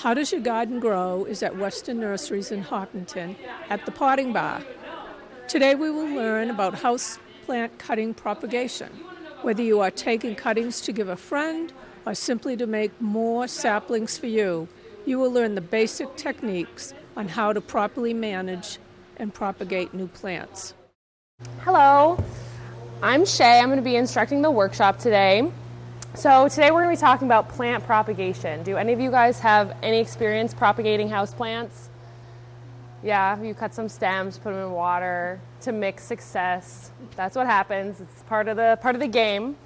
How Does Your Garden Grow is at Weston Nurseries in Hopkinton at the Potting Bar. Today we will learn about houseplant cutting propagation. Whether you are taking cuttings to give a friend or simply to make more saplings for you, you will learn the basic techniques on how to properly manage and propagate new plants. Hello, I'm Shea. I'm going to be instructing the workshop today. So today we're going to be talking about plant propagation. Do any of you guys have any experience propagating houseplants? Yeah, you cut some stems, put them in water to mix success. That's what happens. It's part of the game.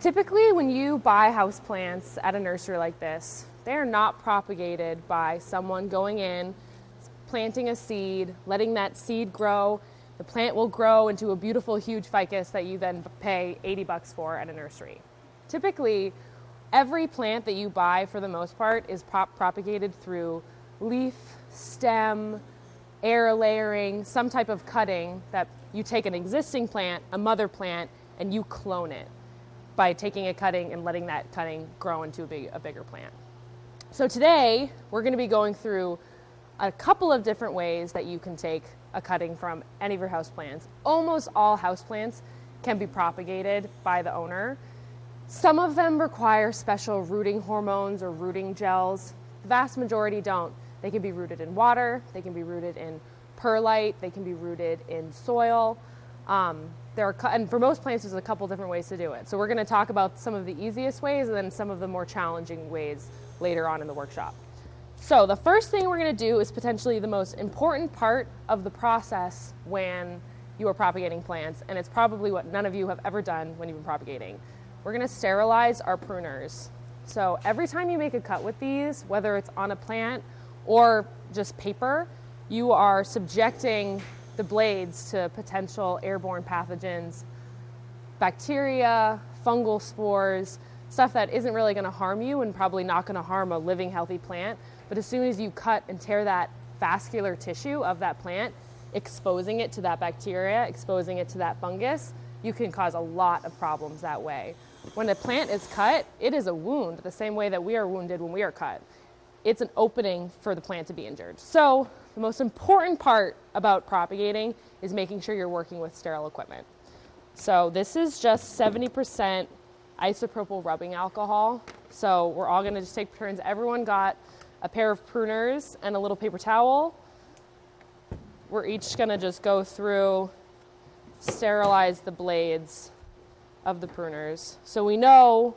Typically, when you buy houseplants at a nursery like this, they are not propagated by someone going in, planting a seed, letting that seed grow. The plant will grow into a beautiful, huge ficus that you then pay $80 for at a nursery. Typically, every plant that you buy, for the most part, is propagated through leaf, stem, air layering, some type of cutting that you take an existing plant, a mother plant, and you clone it by taking a cutting and letting that cutting grow into a bigger plant. So today, we're going to be going through a couple of different ways that you can take a cutting from any of your houseplants. Almost all houseplants can be propagated by the owner. Some of them require special rooting hormones or rooting gels. The vast majority don't. They can be rooted in water, they can be rooted in perlite, they can be rooted in soil. And for most plants, there's a couple different ways to do it. So we're going to talk about some of the easiest ways and then some of the more challenging ways later on in the workshop. So the first thing we're going to do is potentially the most important part of the process when you are propagating plants, and it's probably what none of you have ever done when you've been propagating. We're going to sterilize our pruners. So every time you make a cut with these, whether it's on a plant or just paper, you are subjecting the blades to potential airborne pathogens, bacteria, fungal spores, stuff that isn't really going to harm you and probably not going to harm a living, healthy plant. But as soon as you cut and tear that vascular tissue of that plant, exposing it to that bacteria, exposing it to that fungus, you can cause a lot of problems that way. When a plant is cut, it is a wound, the same way that we are wounded when we are cut. It's an opening for the plant to be injured. So the most important part about propagating is making sure you're working with sterile equipment. So this is just 70% isopropyl rubbing alcohol. So we're all going to just take turns. Everyone got a pair of pruners and a little paper towel. We're each going to just go through, sterilize the blades of the pruners. So we know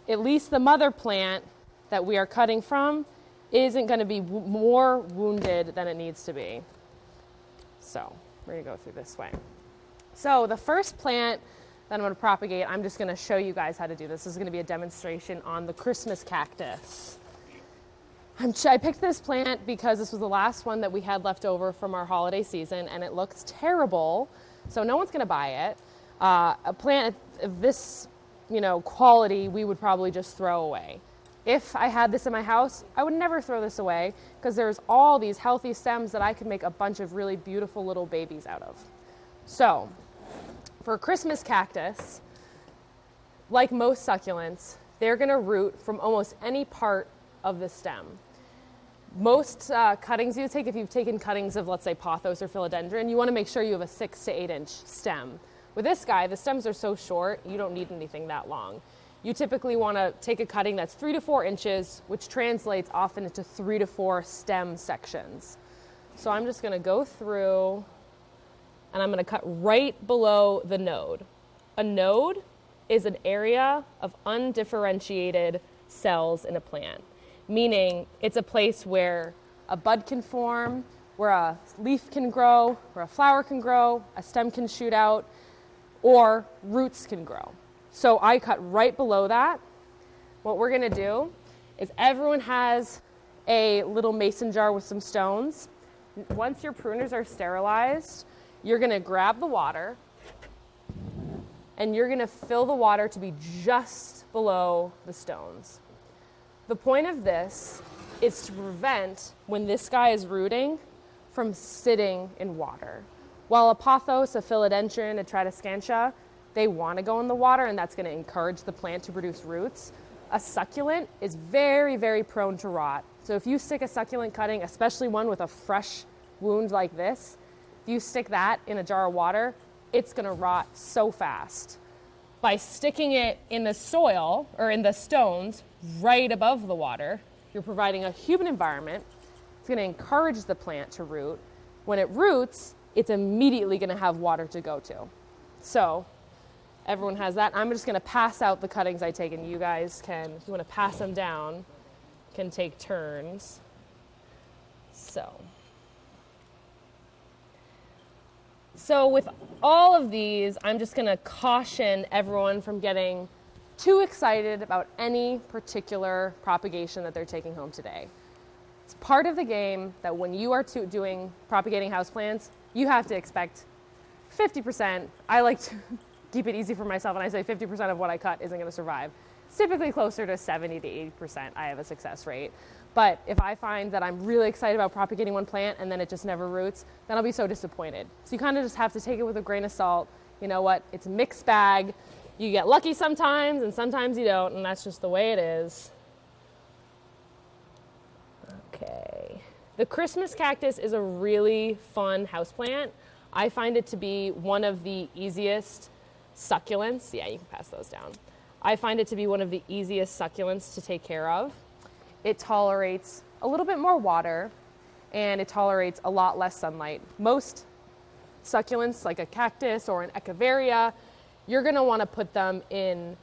at least the mother plant that we are cutting from isn't going to be more wounded than it needs to be. So we're going to go through this way. So the first plant that I'm going to propagate, I'm just going to show you guys how to do this. This is going to be a demonstration on the Christmas cactus. I picked this plant because this was the last one that we had left over from our holiday season, and it looks terrible, so no one's going to buy it. A plant of this, quality, we would probably just throw away. If I had this in my house, I would never throw this away because there's all these healthy stems that I could make a bunch of really beautiful little babies out of. So, for Christmas cactus, like most succulents, they're going to root from almost any part of the stem. Most cuttings you take, if you've taken cuttings of, let's say, pothos or philodendron, you want to make sure you have a 6 to 8 inch stem. With this guy, the stems are so short, you don't need anything that long. You typically want to take a cutting that's 3 to 4 inches, which translates often into 3 to 4 stem sections. So I'm just going to go through, and I'm going to cut right below the node. A node is an area of undifferentiated cells in a plant, meaning it's a place where a bud can form, where a leaf can grow, where a flower can grow, a stem can shoot out, or roots can grow. So I cut right below that. What we're going to do is everyone has a little mason jar with some stones. Once your pruners are sterilized, you're going to grab the water and you're going to fill the water to be just below the stones. The point of this is to prevent, when this guy is rooting, from sitting in water. While a pothos, a philodendron, a tradescantia, they want to go in the water, and that's going to encourage the plant to produce roots. a succulent is very, very prone to rot. So if you stick a succulent cutting, especially one with a fresh wound like this, if you stick that in a jar of water, it's going to rot so fast. By sticking it in the soil or in the stones right above the water, you're providing a humid environment. It's going to encourage the plant to root. When it roots, it's immediately going to have water to go to. So everyone has that. I'm just going to pass out the cuttings I take, and you guys can, if you want to pass them down, can take turns. So with all of these, I'm just going to caution everyone from getting too excited about any particular propagation that they're taking home today. It's part of the game that when you are doing propagating houseplants, you have to expect 50%. I like to keep it easy for myself, and I say 50% of what I cut isn't going to survive. It's typically closer to 70 to 80% I have a success rate. But if I find that I'm really excited about propagating one plant and then it just never roots, then I'll be so disappointed. So you kind of just have to take it with a grain of salt. You know what? It's a mixed bag. You get lucky sometimes and sometimes you don't, and that's just the way it is. Okay. The Christmas cactus is a really fun houseplant. I find it to be one of the easiest succulents. Yeah, you can pass those down. I find it to be one of the easiest succulents to take care of. It tolerates a little bit more water, and it tolerates a lot less sunlight. Most succulents, like a cactus or an echeveria, you're going to want to put them in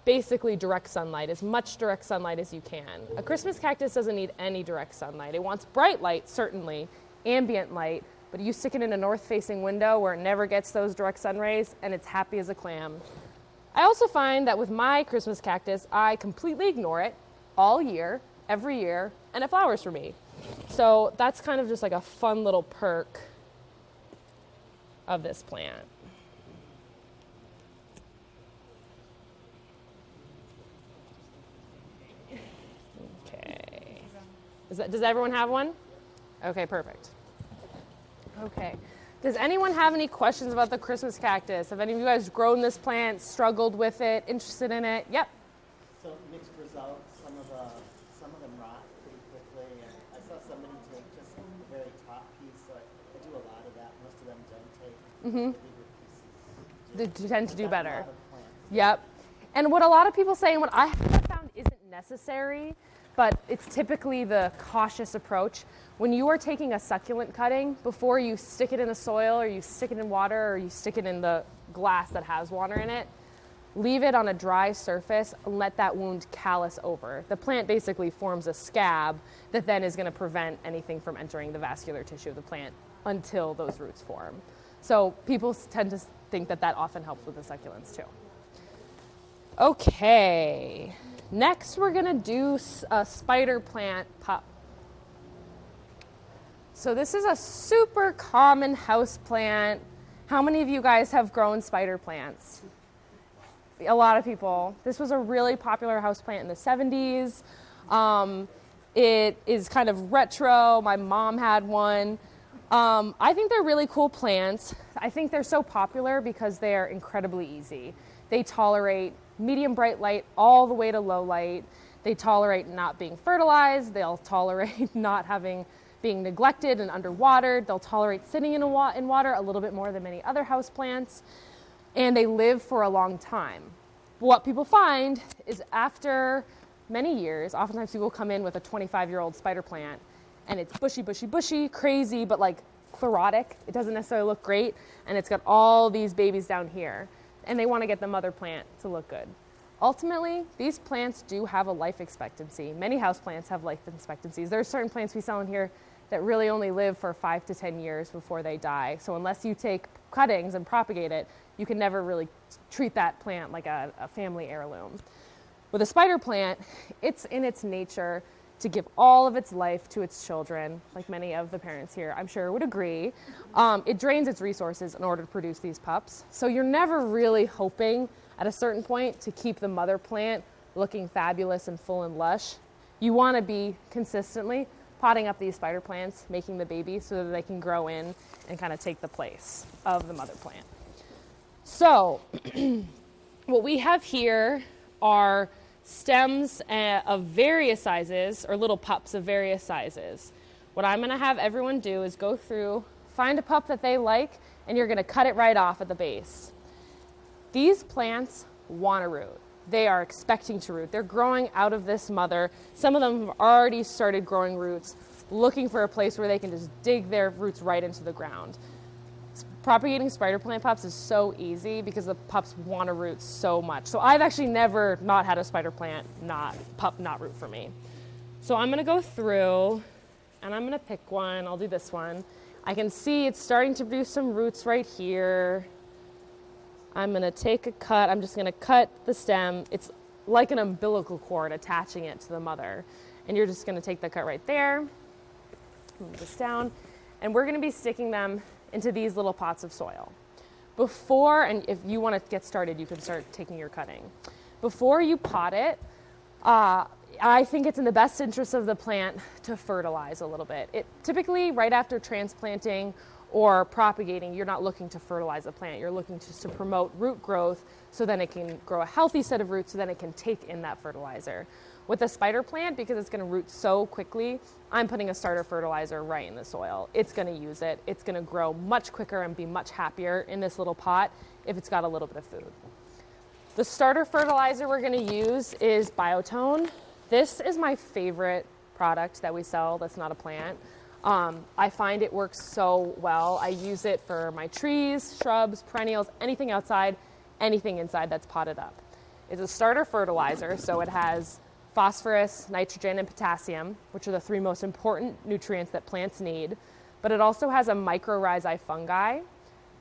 basically direct sunlight, as much direct sunlight as you can. A Christmas cactus doesn't need any direct sunlight. It wants bright light, certainly, ambient light, but you stick it in a north-facing window where it never gets those direct sun rays, and it's happy as a clam. I also find that with my Christmas cactus, I completely ignore it all year, every year, and it flowers for me. So that's kind of just like a fun little perk of this plant. Okay. Does everyone have one? Okay, perfect. Okay. Does anyone have any questions about the Christmas cactus? Have any of you guys grown this plant, struggled with it, interested in it? Yep. So mixed results. Some of them rot pretty quickly, and I saw somebody take just the very top piece. So I do a lot of that. Most of them don't take the bigger pieces. They tend to do better. Yep. And what a lot of people say, and what I have found isn't necessary, but it's typically the cautious approach. When you are taking a succulent cutting, before you stick it in the soil or you stick it in water or you stick it in the glass that has water in it, leave it on a dry surface and let that wound callus over. The plant basically forms a scab that then is going to prevent anything from entering the vascular tissue of the plant until those roots form. So people tend to think that that often helps with the succulents too. Okay, next we're going to do a spider plant pup. So this is a super common house plant. How many of you guys have grown spider plants? A lot of people. This was a really popular house plant in the 70s. It is kind of retro. My mom had one. I think they're really cool plants. I think they're so popular because they are incredibly easy. They tolerate medium bright light all the way to low light. They tolerate not being fertilized. They'll tolerate not being neglected and underwatered. They'll tolerate sitting in water a little bit more than many other houseplants, and they live for a long time. What people find is after many years, oftentimes people come in with a 25-year-old spider plant, and it's bushy, bushy, bushy, crazy, but like chlorotic. It doesn't necessarily look great, and it's got all these babies down here, and they want to get the mother plant to look good. Ultimately, these plants do have a life expectancy. Many houseplants have life expectancies. There are certain plants we sell in here that really only live for 5 to 10 years before they die. So unless you take cuttings and propagate it, you can never really treat that plant like a family heirloom. With a spider plant, it's in its nature to give all of its life to its children, like many of the parents here, I'm sure, would agree. It drains its resources in order to produce these pups. So you're never really hoping at a certain point to keep the mother plant looking fabulous and full and lush. You want to be consistently potting up these spider plants, making the babies so that they can grow in and kind of take the place of the mother plant. So what we have here are stems of various sizes, or little pups of various sizes. What I'm going to have everyone do is go through, find a pup that they like, and you're going to cut it right off at the base. These plants want to root. They are expecting to root. They're growing out of this mother. Some of them have already started growing roots, looking for a place where they can just dig their roots right into the ground. Propagating spider plant pups is so easy because the pups want to root so much. So I've actually never not had a spider plant pup not root for me. So I'm going to go through and I'm going to pick one. I'll do this one. I can see it's starting to produce some roots right here. I'm going to take a cut. I'm just going to cut the stem. It's like an umbilical cord attaching it to the mother. And you're just going to take the cut right there. Move this down. And we're going to be sticking them into these little pots of soil. Before, and if you want to get started, you can start taking your cutting. Before you pot it, I think it's in the best interest of the plant to fertilize a little bit. Typically, right after transplanting or propagating, you're not looking to fertilize a plant. You're looking just to promote root growth so then it can grow a healthy set of roots so then it can take in that fertilizer. With a spider plant, because it's going to root so quickly, I'm putting a starter fertilizer right in the soil. It's going to use it. It's going to grow much quicker and be much happier in this little pot if it's got a little bit of food. The starter fertilizer we're going to use is Biotone. This is my favorite product that we sell that's not a plant. I find it works so well. I use it for my trees, shrubs, perennials, anything outside, anything inside that's potted up. It's a starter fertilizer, so it has phosphorus, nitrogen, and potassium, which are the three most important nutrients that plants need. But it also has a mycorrhizae fungi.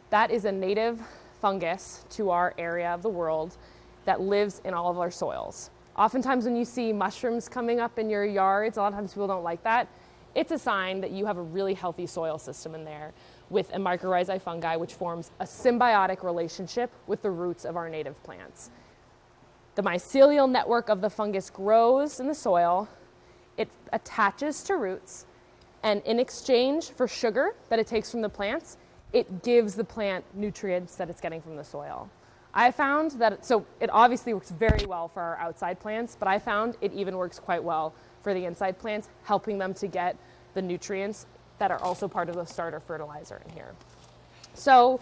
That is a native fungus to our area of the world that lives in all of our soils. Oftentimes when you see mushrooms coming up in your yards, a lot of times people don't like that. It's a sign that you have a really healthy soil system in there with a mycorrhizae fungi, which forms a symbiotic relationship with the roots of our native plants. The mycelial network of the fungus grows in the soil, it attaches to roots, and in exchange for sugar that it takes from the plants, it gives the plant nutrients that it's getting from the soil. I found that, so it obviously works very well for our outside plants, but I found it even works quite well for the inside plants, helping them to get the nutrients that are also part of the starter fertilizer in here. So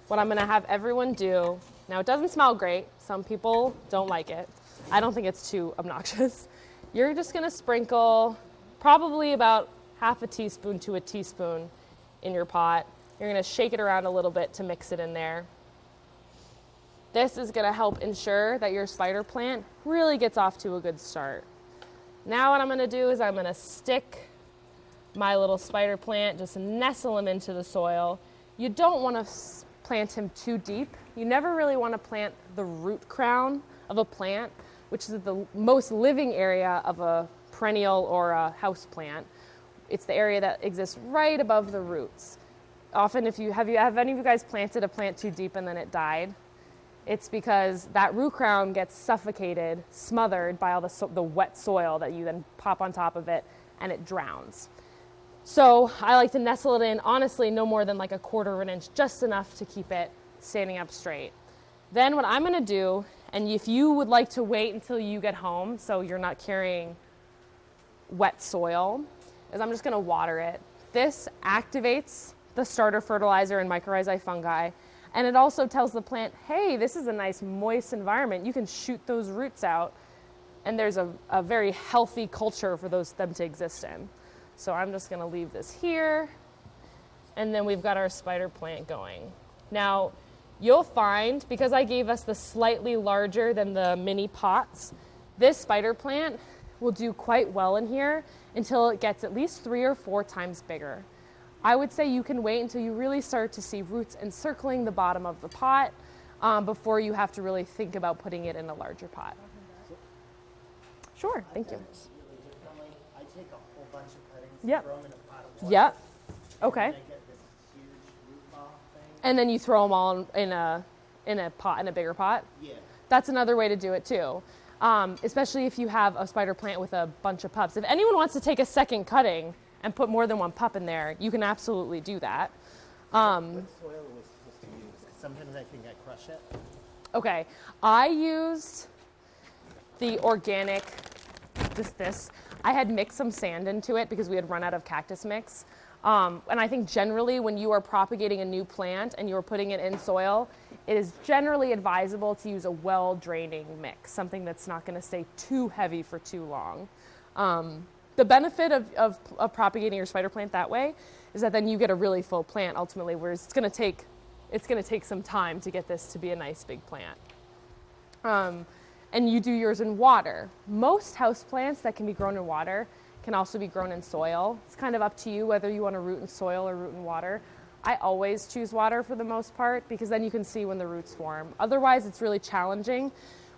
what I'm going to have everyone do, now it doesn't smell great. Some people don't like it. I don't think it's too obnoxious. You're just going to sprinkle probably about half a teaspoon to a teaspoon in your pot. You're going to shake it around a little bit to mix it in there. This is going to help ensure that your spider plant really gets off to a good start. Now what I'm going to do is I'm going to stick my little spider plant, just nestle him into the soil. You don't want to plant him too deep. You never really want to plant the root crown of a plant, which is the most living area of a perennial or a house plant. It's the area that exists right above the roots. Often have any of you guys planted a plant too deep and then it died? It's because that root crown gets suffocated, smothered by all the wet soil that you then pop on top of it, and it drowns. So I like to nestle it in, honestly, no more than like 1/4 of an inch, just enough to keep it standing up straight. Then what I'm going to do, and if you would like to wait until you get home so you're not carrying wet soil, is I'm just going to water it. This activates the starter fertilizer and mycorrhizae fungi. And it also tells the plant, hey, this is a nice moist environment. You can shoot those roots out. And there's a very healthy culture for them to exist in. So I'm just going to leave this here. And then we've got our spider plant going. Now, you'll find, because I gave us the slightly larger than the mini pots, this spider plant will do quite well in here until it gets at least 3 or 4 times bigger. I would say you can wait until you really start to see roots encircling the bottom of the pot before you have to really think about putting it in a larger pot. Sure, thank you. Really differently. I take a whole bunch of cuttings, Yep. throw them in a pot of water. Yep. And Okay. then I get this huge root ball thing. And then you throw them all in a pot, in a bigger pot. Yeah. That's another way to do it too. Especially if you have a spider plant with a bunch of pups. If anyone wants to take a second cutting and put more than 1 pup in there, you can absolutely do that. What soil was supposed to use? 'Cause sometimes I think I crush it. Okay, I used the organic, just this. I had mixed some sand into it because we had run out of cactus mix. And I think generally when you are propagating a new plant and you're putting it in soil, it is generally advisable to use a well-draining mix, something that's not going to stay too heavy for too long. The benefit of propagating your spider plant that way is that then you get a really full plant ultimately, whereas it's going to take some time to get this to be a nice big plant. And you do yours in water. Most houseplants that can be grown in water can also be grown in soil. It's kind of up to you whether you want to root in soil or root in water. I always choose water for the most part because then you can see when the roots form. Otherwise, it's really challenging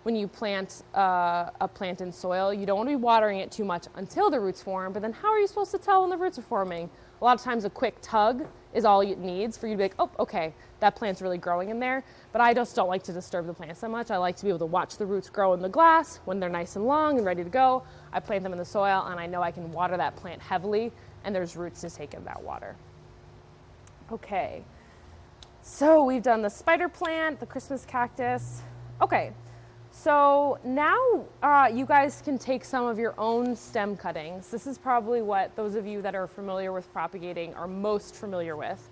when you plant a plant in soil. You don't want to be watering it too much until the roots form, but then how are you supposed to tell when the roots are forming? A lot of times a quick tug is all it needs for you to be like, oh, okay, that plant's really growing in there. But I just don't like to disturb the plant so much. I like to be able to watch the roots grow in the glass. When they're nice and long and ready to go, I plant them in the soil and I know I can water that plant heavily and there's roots to take in that water. Okay, so we've done the spider plant, the Christmas cactus. Okay, so now you guys can take some of your own stem cuttings. This is probably what those of you that are familiar with propagating are most familiar with.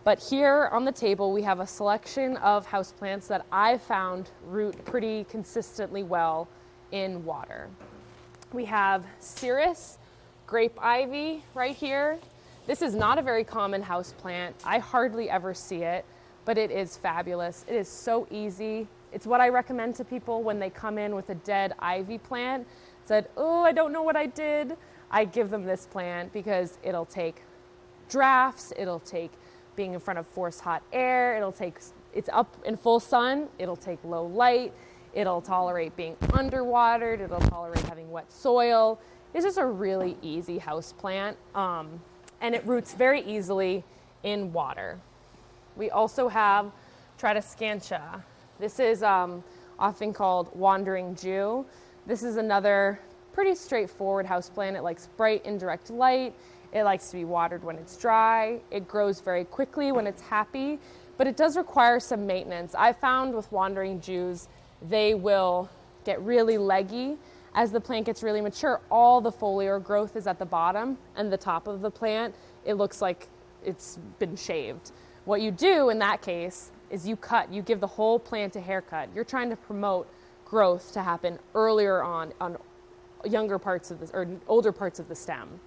But here on the table, we have a selection of houseplants that I found root pretty consistently well in water. We have Cirrus, Grape Ivy right here. This is not a very common houseplant. I hardly ever see it, but it is fabulous. It is so easy. It's what I recommend to people when they come in with a dead ivy plant. Said, oh, I don't know what I did. I give them this plant because it'll take drafts, it'll take being in front of forced hot air, it's up in full sun, it'll take low light, it'll tolerate being underwatered, it'll tolerate having wet soil. It's just a really easy house plant, and it roots very easily in water. We also have Tradescantia. This is often called Wandering Jew. This is another pretty straightforward houseplant. It likes bright indirect light. It likes to be watered when it's dry. It grows very quickly when it's happy, but it does require some maintenance. I found with Wandering Jews, they will get really leggy. As the plant gets really mature, all the foliar growth is at the bottom and the top of the plant. It looks like it's been shaved. What you do in that case is you give the whole plant a haircut. You're trying to promote growth to happen earlier on younger parts of or older parts of the stem.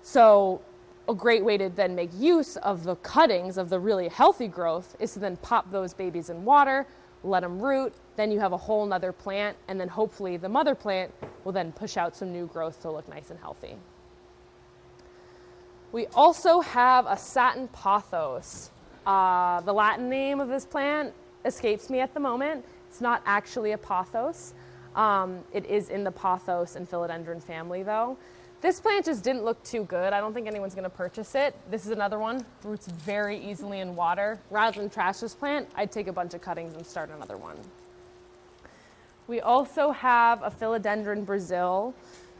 So a great way to then make use of the cuttings of the really healthy growth is to then pop those babies in water, let them root, then you have a whole nother plant, and then hopefully the mother plant will then push out some new growth to look nice and healthy. We also have a Satin Pothos. The Latin name of this plant escapes me at the moment. It's not actually a pothos. It is in the pothos and philodendron family though. This plant just didn't look too good. I don't think anyone's going to purchase it. This is another one. Roots very easily in water. Rather than trash this plant, I'd take a bunch of cuttings and start another one. We also have a Philodendron Brazil.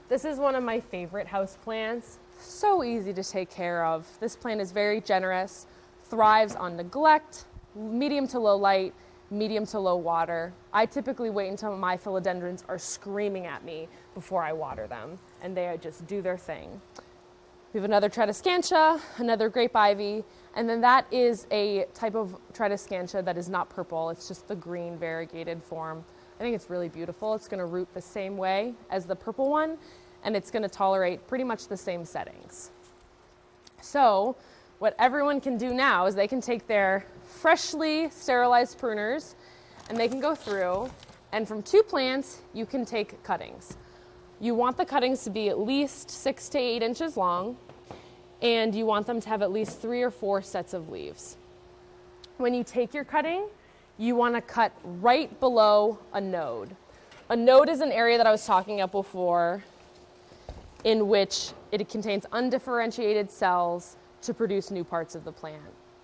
This is one of my favorite house plants. So easy to take care of. This plant is very generous, thrives on neglect, medium to low light, medium to low water. I typically wait until my philodendrons are screaming at me before I water them, and they just do their thing. We have another Tradescantia, another Grape Ivy, and then that is a type of Tradescantia that is not purple. It's just the green variegated form. I think it's really beautiful. It's going to root the same way as the purple one, and it's going to tolerate pretty much the same settings. So what everyone can do now is they can take their freshly sterilized pruners and they can go through, and from 2 plants you can take cuttings. You want the cuttings to be at least 6 to 8 inches long, and you want them to have at least 3 or 4 sets of leaves. When you take your cutting, you want to cut right below a node. A node is an area that I was talking about before in which it contains undifferentiated cells to produce new parts of the plant.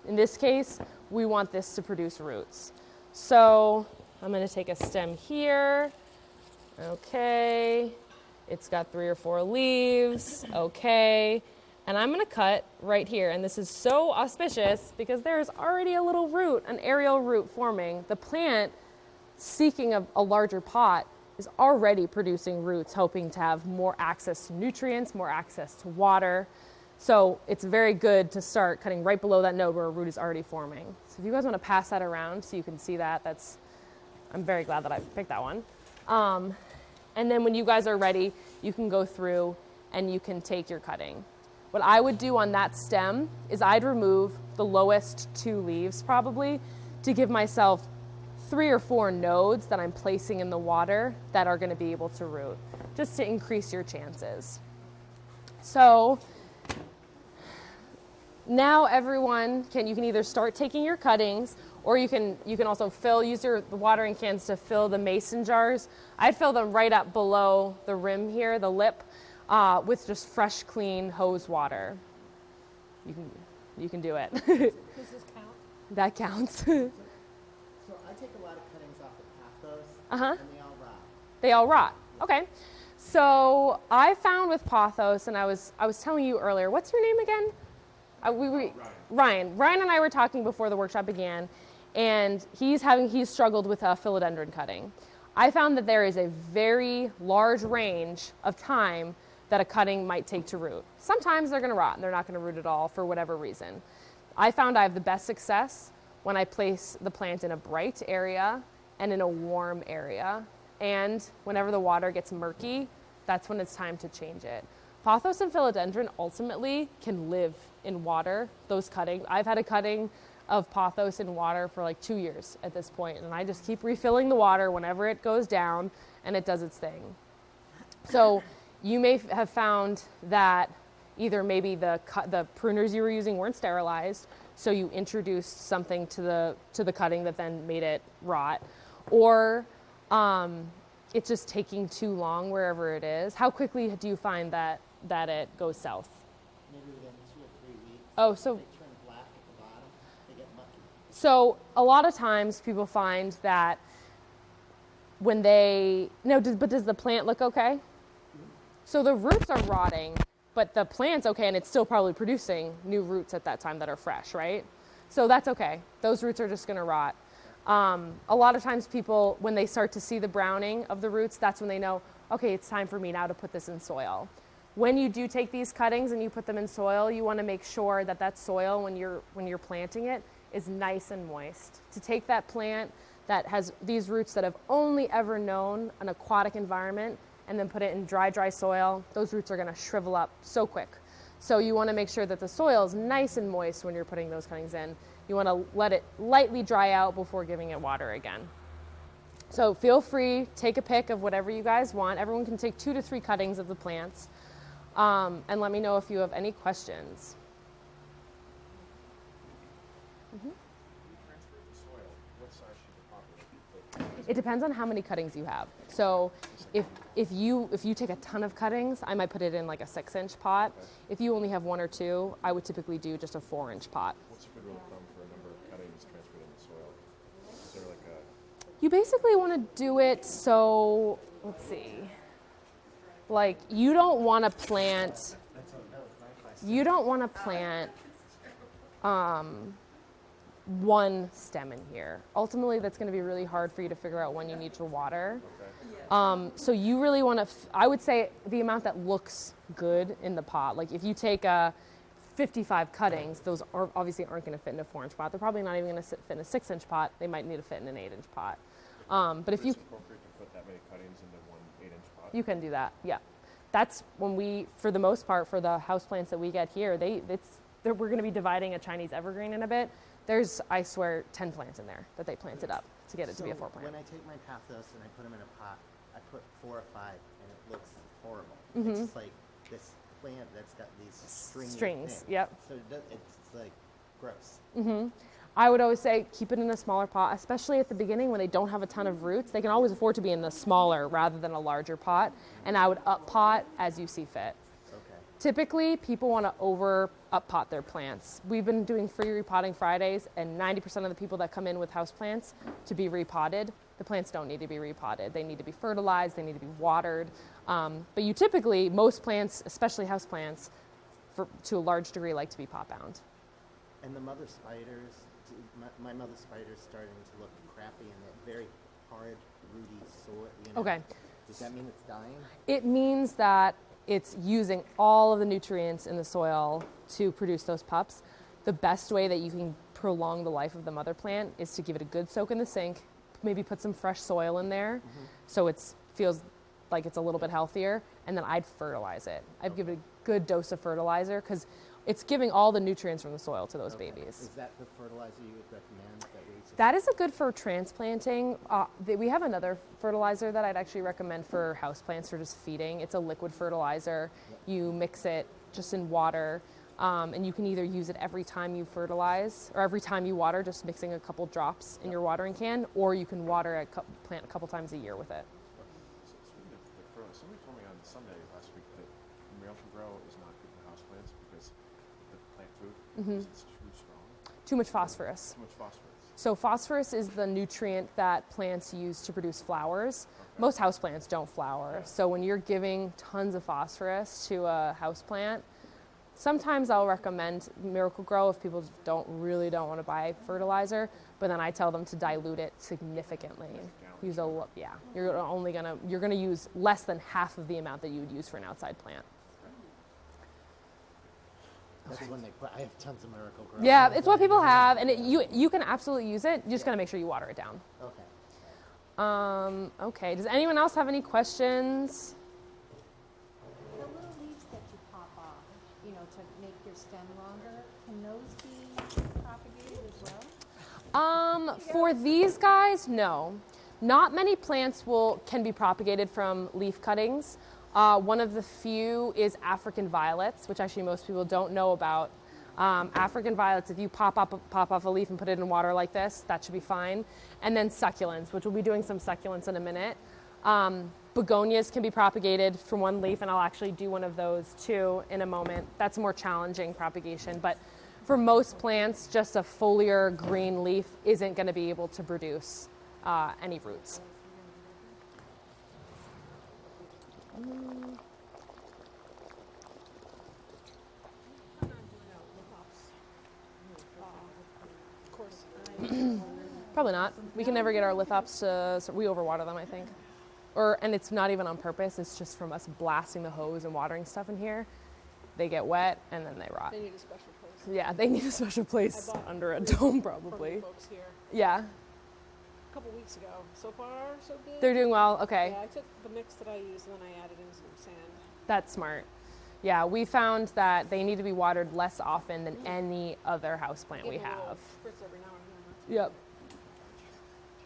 In this case, we want this to produce roots. So I'm going to take a stem here. Okay. It's got 3 or 4 leaves. Okay. And I'm going to cut right here. And this is so auspicious because there's already a little root, an aerial root forming. The plant seeking a larger pot is already producing roots, hoping to have more access to nutrients, more access to water. So it's very good to start cutting right below that node where a root is already forming. So if you guys want to pass that around so you can see that, I'm very glad that I picked that one. And then when you guys are ready, you can go through and you can take your cutting. What I would do on that stem is I'd remove the lowest 2 leaves probably to give myself 3 or 4 nodes that I'm placing in the water that are going to be able to root, just to increase your chances. So now everyone you can either start taking your cuttings, or you can also use the watering cans to fill the mason jars. I'd fill them right up below the rim here, the lip, with just fresh, clean hose water. You can do it. Does this count? That counts. So I take a lot of cuttings off of Pothos, and they all rot. They all rot. Okay. So I found with Pothos, and I was telling you earlier, what's your name again? Ryan. Ryan and I were talking before the workshop began, and he's struggled with philodendron cutting. I found that there is a very large range of time that a cutting might take to root. Sometimes they're going to rot and they're not going to root at all for whatever reason. I found I have the best success when I place the plant in a bright area and in a warm area. And whenever the water gets murky, that's when it's time to change it. Pothos and philodendron ultimately can live in water, those cuttings. I've had a cutting of Pothos in water for like 2 years at this point, and I just keep refilling the water whenever it goes down, and it does its thing. So you may have found that either maybe the pruners you were using weren't sterilized, so you introduced something to the cutting that then made it rot, or it's just taking too long wherever it is. How quickly do you find that it goes south? Maybe within 2 or 3 weeks. Oh, so they turn black at the bottom, they get mucky. So a lot of times people find that when does the plant look okay? So the roots are rotting, but the plant's okay, and it's still probably producing new roots at that time that are fresh, right? So that's okay. Those roots are just going to rot. A lot of times people, when they start to see the browning of the roots, that's when they know, okay, it's time for me now to put this in soil. When you do take these cuttings and you put them in soil, you want to make sure that soil, when you're planting it, is nice and moist. To take that plant that has these roots that have only ever known an aquatic environment and then put it in dry soil, those roots are going to shrivel up so quick. So you want to make sure that the soil is nice and moist when you're putting those cuttings in. You want to let it lightly dry out before giving it water again. So feel free, take a pick of whatever you guys want. Everyone can take 2 to 3 cuttings of the plants. And let me know if you have any questions. It depends on how many cuttings you have. So if you take a ton of cuttings, I might put it in like a 6-inch pot. Okay. If you only have 1 or 2, I would typically do just a 4-inch pot. What's a good rule of thumb for a number of cuttings transferred in the soil? Is there like a... You basically want to do it so, let's see, like you don't want to plant one stem in here. Ultimately, that's going to be really hard for you to figure out when you need to water. Okay. So you really want to, I would say the amount that looks good in the pot. Like if you take 55 cuttings, those obviously aren't going to fit in a 4-inch pot. They're probably not even going to fit in a 6-inch pot. They might need to fit in an 8-inch pot. But if you... Is it appropriate to put that many cuttings into one 8-inch pot? You can do that, yeah. That's when for the most part, for the houseplants that we get here, we're going to be dividing a Chinese evergreen in a bit. There's, I swear, 10 plants in there that they planted up to get it to be a 4 plant. When I take my Pothos and I put them in a pot, I put 4 or 5, and it looks horrible. Mm-hmm. It's just like this plant that's got these stringy Strings, things. yep. So it's like gross. Mm-hmm. I would always say keep it in a smaller pot, especially at the beginning when they don't have a ton of roots. They can always afford to be in the smaller rather than a larger pot, and I would up pot as you see fit. Okay. Typically, people want to over up pot their plants. We've been doing free repotting Fridays, and 90% of the people that come in with houseplants to be repotted, the plants don't need to be repotted. They need to be fertilized, they need to be watered. But you typically, most plants, especially houseplants, to a large degree like to be pot bound. And the mother spiders, my mother spider's starting to look crappy in that very hard, rooty soil. You know? Okay. Does that mean it's dying? It means that it's using all of the nutrients in the soil to produce those pups. The best way that you can prolong the life of the mother plant is to give it a good soak in the sink, maybe put some fresh soil in there so it feels like it's a little bit healthier, and then I'd fertilize it. I'd give it a good dose of fertilizer because it's giving all the nutrients from the soil to those babies. Is that the fertilizer you would recommend that we use? That is a good for transplanting. We have another fertilizer that I'd actually recommend for houseplants for just feeding. It's a liquid fertilizer. You mix it just in water, and you can either use it every time you fertilize or every time you water, just mixing a couple drops in your watering can, or you can water a plant a couple times a year with it. Speaking of the fertilizer, somebody told me on Sunday last week that Miracle-Gro is not good for houseplants because the plant food is too strong. Too much phosphorus. Too much phosphorus. So phosphorus is the nutrient that plants use to produce flowers. Most houseplants don't flower. So when you're giving tons of phosphorus to a houseplant, sometimes I'll recommend Miracle-Gro if people don't want to buy fertilizer, but then I tell them to dilute it significantly. Use you're gonna use less than half of the amount that you would use for an outside plant. That's when I have tons of Miracle-Gro. Yeah, it's what people have, and you can absolutely use it. You just gotta make sure you water it down. Okay. Okay. Does anyone else have any questions? The little leaves that you pop off, to make your stem longer, can those be propagated as well? For these guys, no. Not many plants can be propagated from leaf cuttings. One of the few is African violets, which actually most people don't know about. African violets, if you pop off a leaf and put it in water like this, that should be fine. And then succulents, which we'll be doing some succulents in a minute. Begonias can be propagated from one leaf, and I'll actually do one of those too in a moment. That's more challenging propagation, but for most plants, just a foliar green leaf isn't going to be able to produce any roots. Probably not. We can never get our lithops so we overwater them, I think. And it's not even on purpose, it's just from us blasting the hose and watering stuff in here. They get wet and then they rot. They need a special place. Yeah, they need a special place under a dome probably. Folks here Yeah. a couple weeks ago. So far, so good. They're doing well, okay. Yeah, I took the mix that I used and then I added in some sand. That's smart. Yeah, we found that they need to be watered less often than any other houseplant we Give 'em a little have. spritz every now and then. Yep.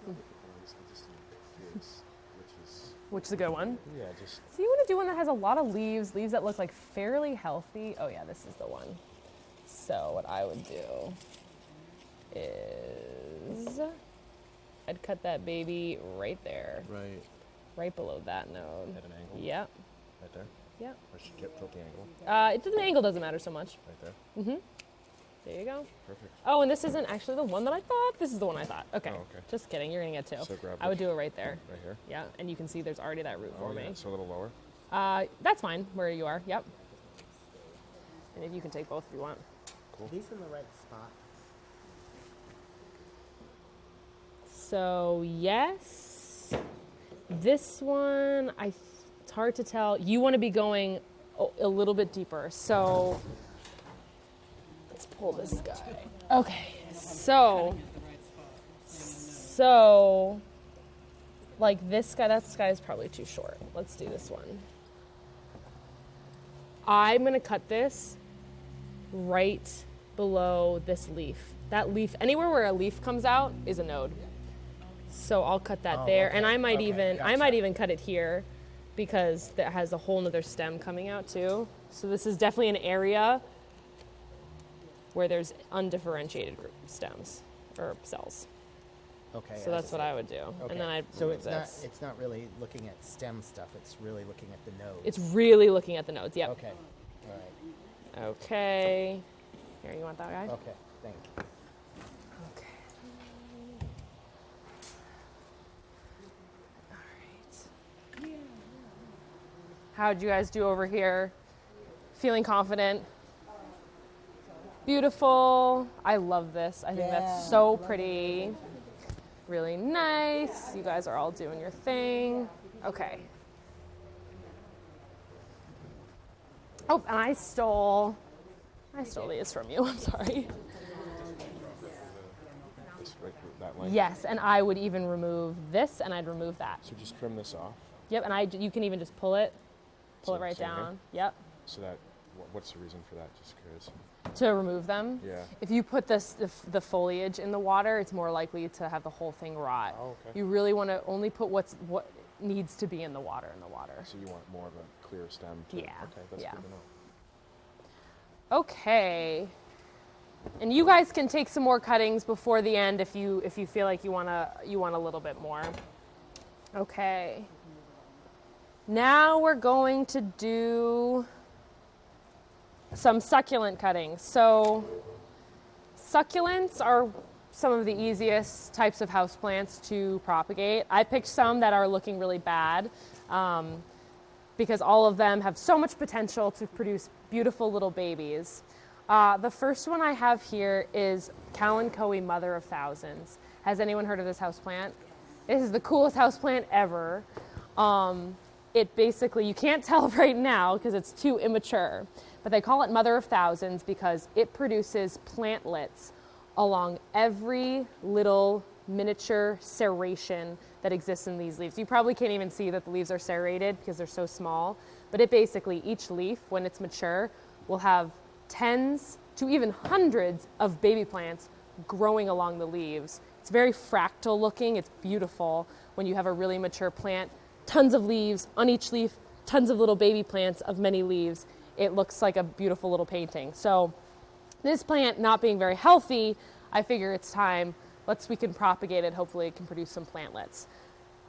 Which Which is a good one. yeah, just So you want to do one that has a lot of leaves that look like fairly healthy. Oh yeah, this is the one. So what I would do is I'd cut that baby right there, right below that node. at an angle. Yep. Right there. Yep. Or should get tilt the angle. The angle doesn't matter so much. Right there. There you go. Perfect. Oh, and this isn't actually the one that I thought. This is the one I thought. Okay. Oh, okay. Just kidding. You're gonna get two. So grab I would the- do it right there. Right here. Yeah, and you can see there's already that root Oh, forming. yeah. So a little lower. That's fine where you are. Yep. And if you can take both if you want. Are these in the right spot? So yes, this one it's hard to tell. You want to be going a little bit deeper. So let's pull this guy. Okay, so like this guy, that guy is probably too short. Let's do this one. I'm gonna cut this right below this leaf. That leaf, anywhere where a leaf comes out is a node. So I'll cut that there, and I might even cut it here because that has a whole nother stem coming out too. So this is definitely an area where there's undifferentiated stems or cells. Okay. So that's what I would do, Okay. and then I'd So remove it's this. not. It's not really looking at stem stuff. It's really looking at the nodes. It's really looking at the nodes. Yep. Okay. All right. Okay. Here, you want that guy? Okay. Thank you. Okay. All right. How'd you guys do over here? Feeling confident? Beautiful. I love this. I think that's so pretty. Really nice. You guys are all doing your thing. Okay. Oh, and I stole these from you. I'm sorry. This, right, that length. Yes, and I would even remove this, and I'd remove that. So just trim this off. Yep, and you can even just pull it right same here? down. Yep, So that, what's the reason for that? Just curious. to remove them. Yeah. If you put the foliage in the water, it's more likely to have the whole thing rot. Oh, okay. You really want to only put what needs to be in the water. So you want more of a clear stem. Yeah. Okay, that's Yeah. good to know. Okay. And you guys can take some more cuttings before the end if you feel like you want a little bit more. Okay. Now we're going to do some succulent cutting. So succulents are some of the easiest types of houseplants to propagate. I picked some that are looking really bad because all of them have so much potential to produce beautiful little babies. The first one I have here is Kalanchoe Mother of Thousands. Has anyone heard of this houseplant? This is the coolest houseplant ever. It basically, you can't tell right now because it's too immature, but they call it Mother of Thousands because it produces plantlets along every little miniature serration that exists in these leaves. You probably can't even see that the leaves are serrated because they're so small, but it basically, each leaf, when it's mature, will have tens to even hundreds of baby plants growing along the leaves. It's very fractal looking. It's beautiful when you have a really mature plant. Tons of leaves on each leaf, tons of little baby plants of many leaves. It looks like a beautiful little painting. So this plant not being very healthy, I figure it's time, we can propagate it. Hopefully it can produce some plantlets.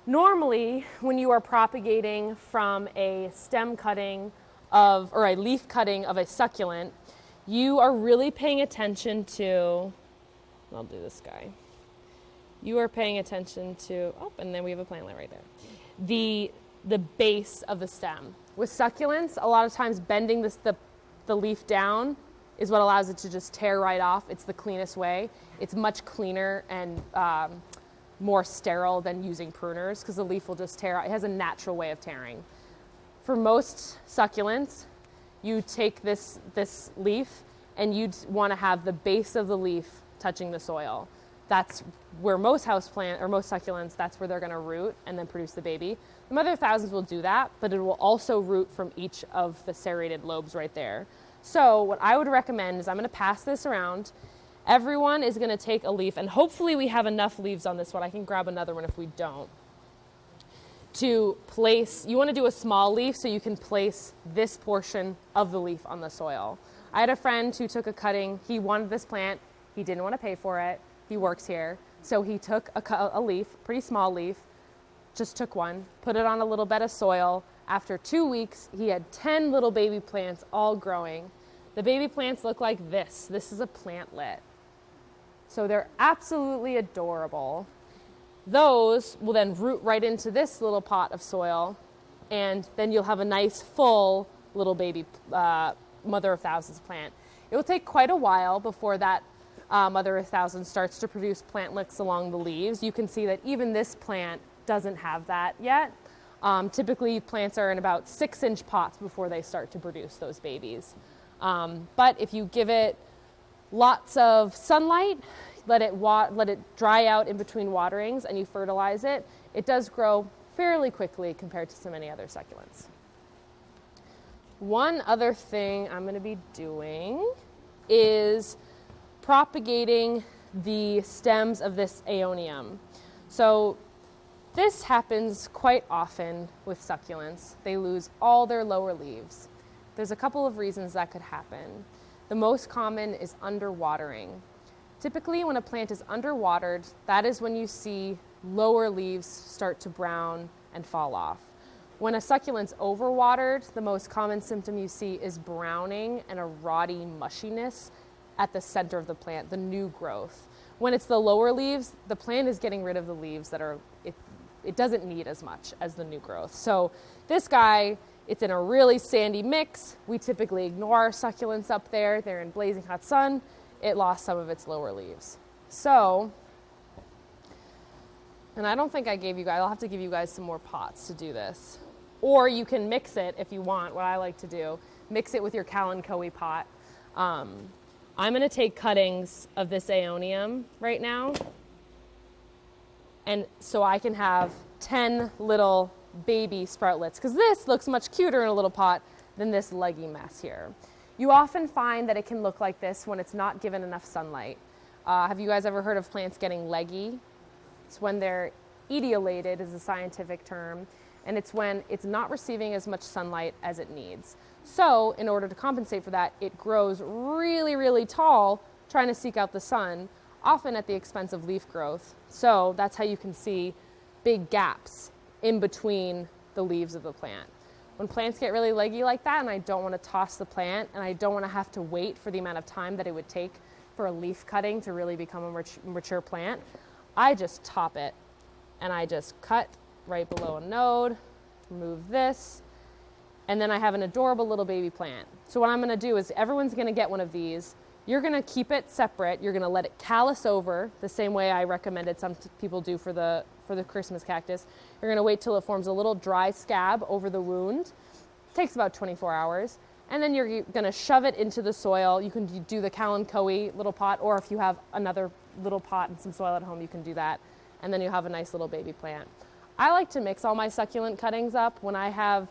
Normally, when you are propagating from a stem cutting or a leaf cutting of a succulent, you are really paying attention to, I'll do this guy. You are paying attention to, and then we have a plantlet right there. The base of the stem. With succulents, a lot of times bending the leaf down is what allows it to just tear right off. It's the cleanest way. It's much cleaner and more sterile than using pruners because the leaf will just tear out. It has a natural way of tearing. For most succulents, you take this leaf and you'd want to have the base of the leaf touching the soil. That's where most succulents, that's where they're going to root and then produce the baby. The Mother of Thousands will do that, but it will also root from each of the serrated lobes right there. So what I would recommend is I'm going to pass this around. Everyone is going to take a leaf, and hopefully we have enough leaves on this one. I can grab another one if we don't. To place, you want to do a small leaf so you can place this portion of the leaf on the soil. I had a friend who took a cutting. He wanted this plant. He didn't want to pay for it. He works here. So he took a leaf, pretty small leaf, just took one, put it on a little bed of soil. After 2 weeks, he had 10 little baby plants all growing. The baby plants look like this. This is a plantlet. So they're absolutely adorable. Those will then root right into this little pot of soil, and then you'll have a nice full little baby Mother of Thousands plant. It will take quite a while before that Mother of Thousands starts to produce plantlets along the leaves. You can see that even this plant doesn't have that yet. Typically, plants are in about 6-inch pots before they start to produce those babies. But if you give it lots of sunlight, let it dry out in between waterings, and you fertilize it, it does grow fairly quickly compared to so many other succulents. One other thing I'm going to be doing is propagating the stems of this aeonium. So this happens quite often with succulents. They lose all their lower leaves. There's a couple of reasons that could happen. The most common is underwatering. Typically, when a plant is underwatered, that is when you see lower leaves start to brown and fall off. When a succulent's overwatered, the most common symptom you see is browning and a rotty mushiness at the center of the plant, the new growth. When it's the lower leaves, the plant is getting rid of the leaves that it doesn't need as much as the new growth. So this guy, it's in a really sandy mix. We typically ignore our succulents up there. They're in blazing hot sun. It lost some of its lower leaves. So, and I don't think I gave you guys, I'll have to give you guys some more pots to do this. Or you can mix it if you want. What I like to do mix it with your Kalanchoe pot. I'm going to take cuttings of this aeonium right now, and so I can have 10 little baby sproutlets, because this looks much cuter in a little pot than this leggy mess here. You often find that it can look like this when it's not given enough sunlight. Have you guys ever heard of plants getting leggy? It's when they're etiolated, is a scientific term, and it's when it's not receiving as much sunlight as it needs. So in order to compensate for that, it grows really, really tall, trying to seek out the sun, often at the expense of leaf growth. So that's how you can see big gaps in between the leaves of the plant. When plants get really leggy like that, and I don't want to toss the plant, and I don't want to have to wait for the amount of time that it would take for a leaf cutting to really become a mature plant, I just top it, and I just cut right below a node, remove this, and then I have an adorable little baby plant. So what I'm going to do is everyone's going to get one of these. You're going to keep it separate. You're going to let it callus over the same way I recommended some people do for the Christmas cactus. You're going to wait till it forms a little dry scab over the wound. It takes about 24 hours. And then you're going to shove it into the soil. You can do the Kalanchoe little pot, or if you have another little pot and some soil at home, you can do that. And then you have a nice little baby plant. I like to mix all my succulent cuttings up when I have,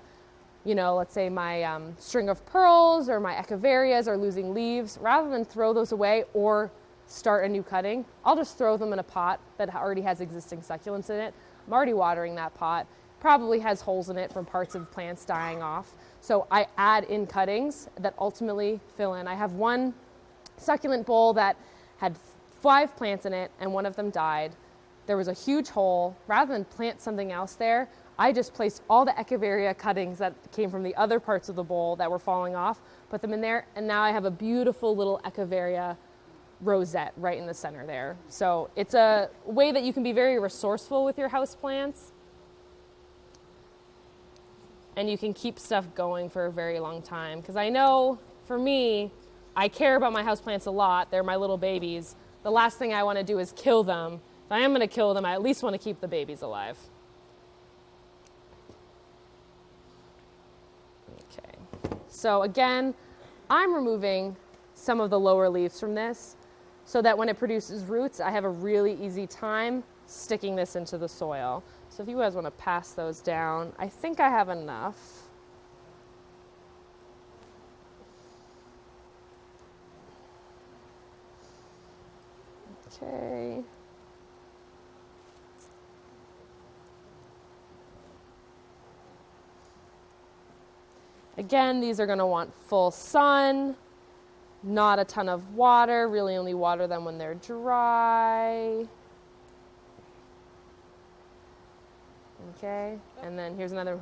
you know, let's say my string of pearls or my echeverias are losing leaves. Rather than throw those away or start a new cutting, I'll just throw them in a pot that already has existing succulents in it. I'm already watering that pot. Probably has holes in it from parts of plants dying off. So I add in cuttings that ultimately fill in. I have one succulent bowl that had 5 plants in it and one of them died. There was a huge hole. Rather than plant something else there, I just placed all the echeveria cuttings that came from the other parts of the bowl that were falling off, put them in there, and now I have a beautiful little echeveria rosette right in the center there. So it's a way that you can be very resourceful with your houseplants, and you can keep stuff going for a very long time. Because I know, for me, I care about my houseplants a lot. They're my little babies. The last thing I want to do is kill them. If I am going to kill them, I at least want to keep the babies alive. Okay. So again, I'm removing some of the lower leaves from this so that when it produces roots, I have a really easy time sticking this into the soil. So if you guys want to pass those down, I think I have enough. Okay. Again, these are going to want full sun, not a ton of water, really only water them when they're dry. Okay, and then here's another,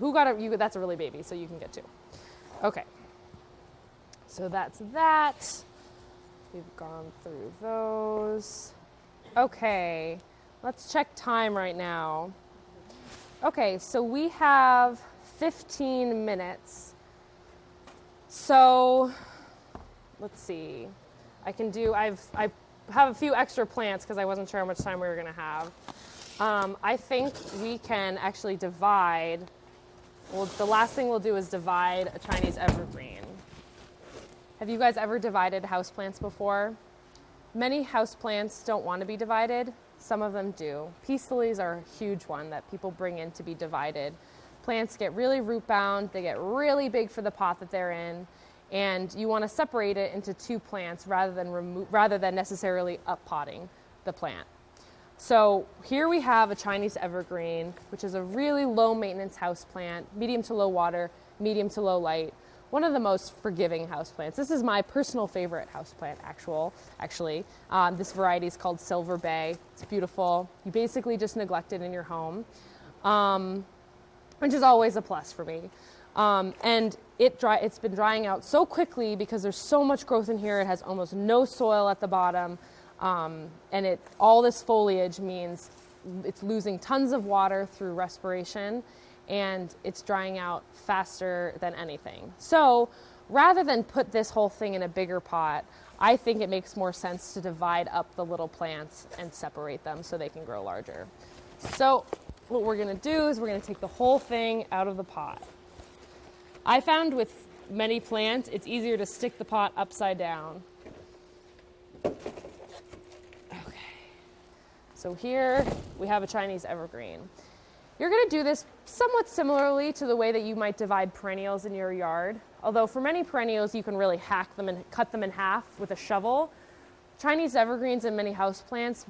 that's a really baby, so you can get 2. Okay, so that's that. We've gone through those. Okay, let's check time right now. Okay, so we have 15 minutes. So, let's see. I have a few extra plants because I wasn't sure how much time we were going to have. I think we can actually divide. Well, the last thing we'll do is divide a Chinese evergreen. Have you guys ever divided houseplants before? Many houseplants don't want to be divided. Some of them do. Peace lilies are a huge one that people bring in to be divided. Plants get really root bound, they get really big for the pot that they're in, and you want to separate it into 2 plants rather than necessarily uppotting the plant. So here we have a Chinese evergreen, which is a really low maintenance house plant, medium to low water, medium to low light. One of the most forgiving houseplants. This is my personal favorite houseplant, actually. This variety is called Silver Bay. It's beautiful. You basically just neglect it in your home, which is always a plus for me. And it's been drying out so quickly because there's so much growth in here. It has almost no soil at the bottom. And all this foliage means it's losing tons of water through respiration, and it's drying out faster than anything. So rather than put this whole thing in a bigger pot, I think it makes more sense to divide up the little plants and separate them so they can grow larger. So what we're going to do is we're going to take the whole thing out of the pot. I found with many plants, it's easier to stick the pot upside down. Okay. So here we have a Chinese evergreen. You're going to do this somewhat similarly to the way that you might divide perennials in your yard. Although for many perennials, you can really hack them and cut them in half with a shovel. Chinese evergreens and many houseplants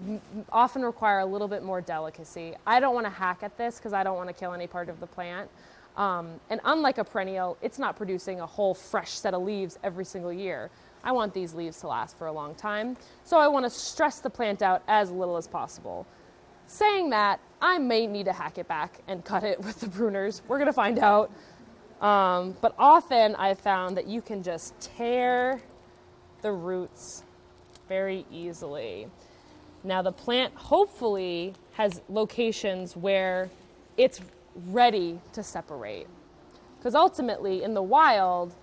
often require a little bit more delicacy. I don't want to hack at this because I don't want to kill any part of the plant. And unlike a perennial, it's not producing a whole fresh set of leaves every single year. I want these leaves to last for a long time. So I want to stress the plant out as little as possible. Saying that, I may need to hack it back and cut it with the pruners. We're going to find out. But often I've found that you can just tear the roots very easily. Now the plant hopefully has locations where it's ready to separate. Because ultimately in the wild,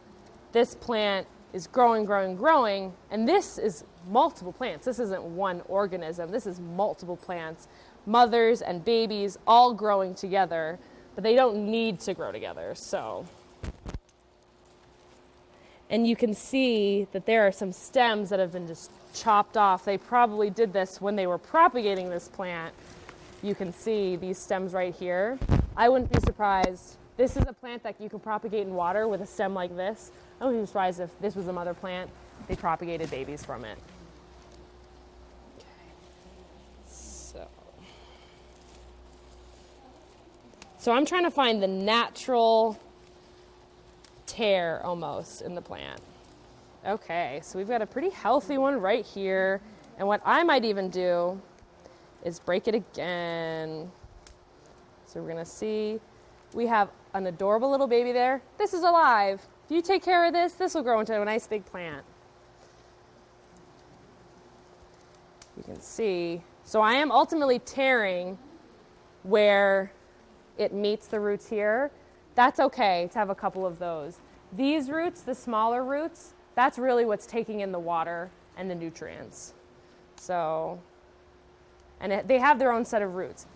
this plant is growing, growing, growing, and this is multiple plants. This isn't one organism. This is multiple plants, mothers and babies all growing together, but they don't need to grow together. So, and you can see that there are some stems that have been just chopped off. They probably did this when they were propagating this plant. You can see these stems right here. I wouldn't be surprised. This is a plant that you can propagate in water with a stem like this. I wouldn't be surprised if this was a mother plant. They propagated babies from it. Okay. So I'm trying to find the natural tear almost in the plant. Okay, so we've got a pretty healthy one right here. And what I might even do is break it again. So we're gonna see, we have an adorable little baby there. This is alive. If you take care of this, this will grow into a nice big plant. You can see, so I am ultimately tearing where it meets the roots here. That's okay to have a couple of those. These roots, the smaller roots, that's really what's taking in the water and the nutrients. So, and they have their own set of roots.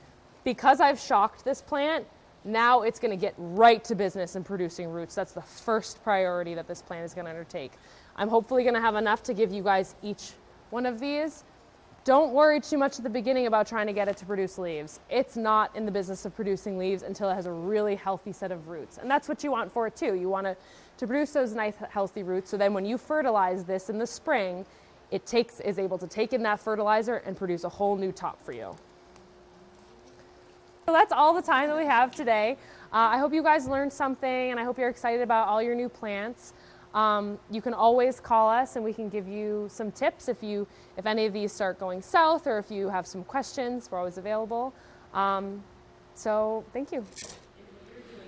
Because I've shocked this plant, now it's going to get right to business in producing roots. That's the first priority that this plant is going to undertake. I'm hopefully going to have enough to give you guys each one of these. Don't worry too much at the beginning about trying to get it to produce leaves. It's not in the business of producing leaves until it has a really healthy set of roots. And that's what you want for it too. You want to produce those nice healthy roots, so then when you fertilize this in the spring, it is able to take in that fertilizer and produce a whole new top for you. So that's all the time that we have today. I hope you guys learned something, and I hope you're excited about all your new plants. You can always call us and we can give you some tips if any of these start going south, or if you have some questions. We're always available. So thank you.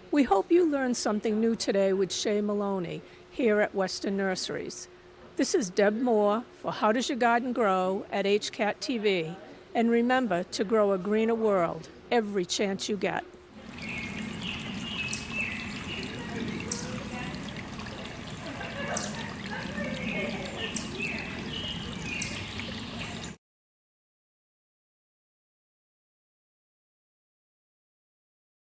We hope you learned something new today with Shea Maloney here at Weston Nurseries. This is Deb Moore for How Does Your Garden Grow at HCAT TV. And remember to grow a greener world every chance you get.